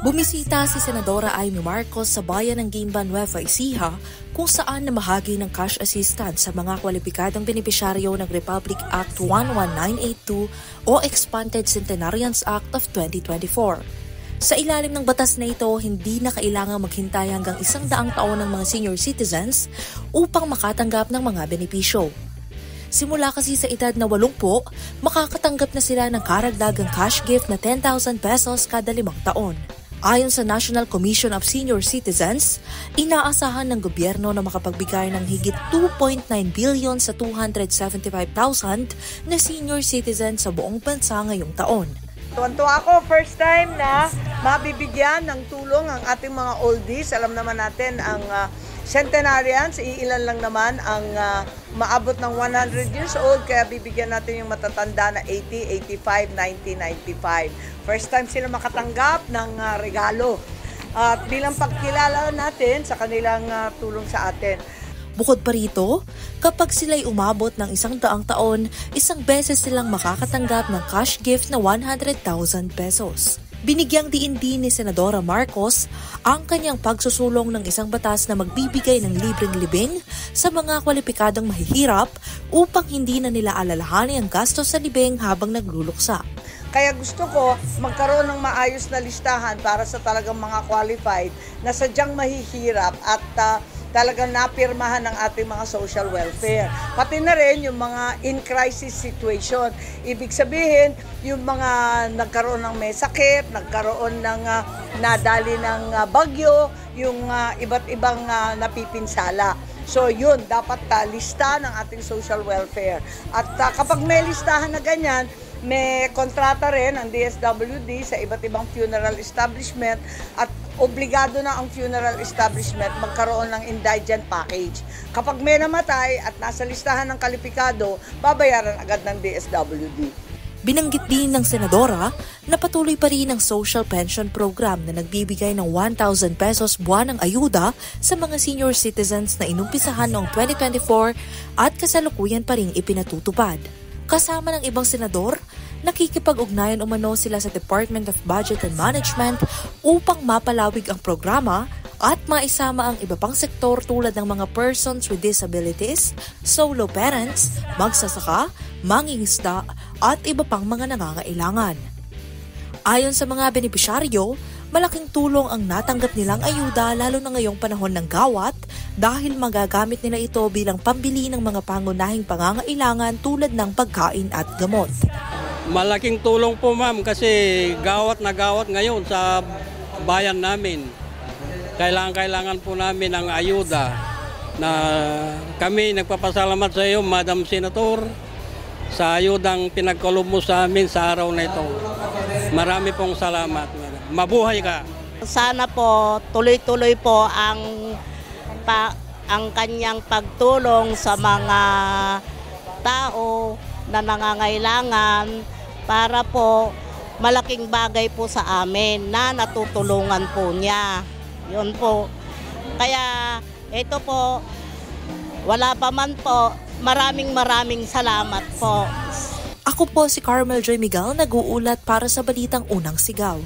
Bumisita si Senadora Amy Marcos sa bayan ng Guimba, Nueva Ecija kung saan namahagi ng cash assistance sa mga kwalipikadong benepisyaryo ng Republic Act 11982 o Expanded Centenarians Act of 2024. Sa ilalim ng batas na ito, hindi na kailangang maghintay hanggang 100 taon ng mga senior citizens upang makatanggap ng mga benepisyo. Simula kasi sa edad na 80, makakatanggap na sila ng karagdagang cash gift na 10,000 pesos kada 5 taon. Ayon sa National Commission of Senior Citizens, inaasahan ng gobyerno na makapagbigay ng higit 2.9 billion sa 275,000 na senior citizens sa buong bansa ngayong taon. Tuwan-tuwa ako, first time na mabibigyan ng tulong ang ating mga oldies. Alam naman natin ang centenarians, iilan lang naman ang maabot ng 100 years old, kaya bibigyan natin yung matatanda na 80, 85, 90, 95. First time sila makatanggap ng regalo. At bilang pagkilala natin sa kanilang tulong sa atin. Bukod pa rito, kapag sila'y umabot ng 100 taon, isang beses silang makakatanggap ng cash gift na 100,000 pesos. Binigyang diin din ni Senadora Marcos ang kanyang pagsusulong ng isang batas na magbibigay ng libreng libing sa mga kwalipikadong mahihirap upang hindi na nila alalahanin ang gastos sa libing habang nagluluksa. Kaya gusto ko magkaroon ng maayos na listahan para sa talagang mga qualified na sadyang mahihirap at talagang napirmahan ng ating mga social welfare. Pati na rin yung mga in-crisis situation. Ibig sabihin, yung mga nagkaroon ng may sakit, nagkaroon ng nadali ng bagyo, yung iba't ibang napipinsala. So yun, dapat lista ng ating social welfare. At kapag may listahan na ganyan, may kontrata rin ang DSWD sa iba't ibang funeral establishment at obligado na ang funeral establishment magkaroon ng indigent package. Kapag may namatay at nasa listahan ng kalipikado, babayaran agad ng DSWD. Binanggit din ng Senadora na patuloy pa rin ang social pension program na nagbibigay ng 1,000 pesos buwan ng ayuda sa mga senior citizens na inumpisahan noong 2024 at kasalukuyan pa rin ipinatutupad. Kasama ng ibang senador, nakikipag-ugnayan umano sila sa Department of Budget and Management upang mapalawig ang programa at maisama ang iba pang sektor tulad ng mga persons with disabilities, solo parents, magsasaka, mangingisda at iba pang mga nangangailangan. Ayon sa mga benepisyaryo, malaking tulong ang natanggap nilang ayuda lalo na ngayong panahon ng gawat dahil magagamit nila ito bilang pambili ng mga pangunahing pangangailangan tulad ng pagkain at gamot. Malaking tulong po ma'am kasi gawat na gawat ngayon sa bayan namin. Kailangan po namin ng ayuda na kami nagpapasalamat sa iyo Madam Senator sa ayudang pinagkaloob mo sa amin sa araw na ito. Marami pong salamat. Mabuhay ka. Sana po tuloy-tuloy po ang kanyang pagtulong sa mga tao na nangangailangan para po malaking bagay po sa amin na natutulungan po niya. Yun po. Kaya ito po, wala pa man po, maraming salamat po. Ako po si Carmel Joy Miguel, nag-uulat para sa Balitang Unang Sigaw.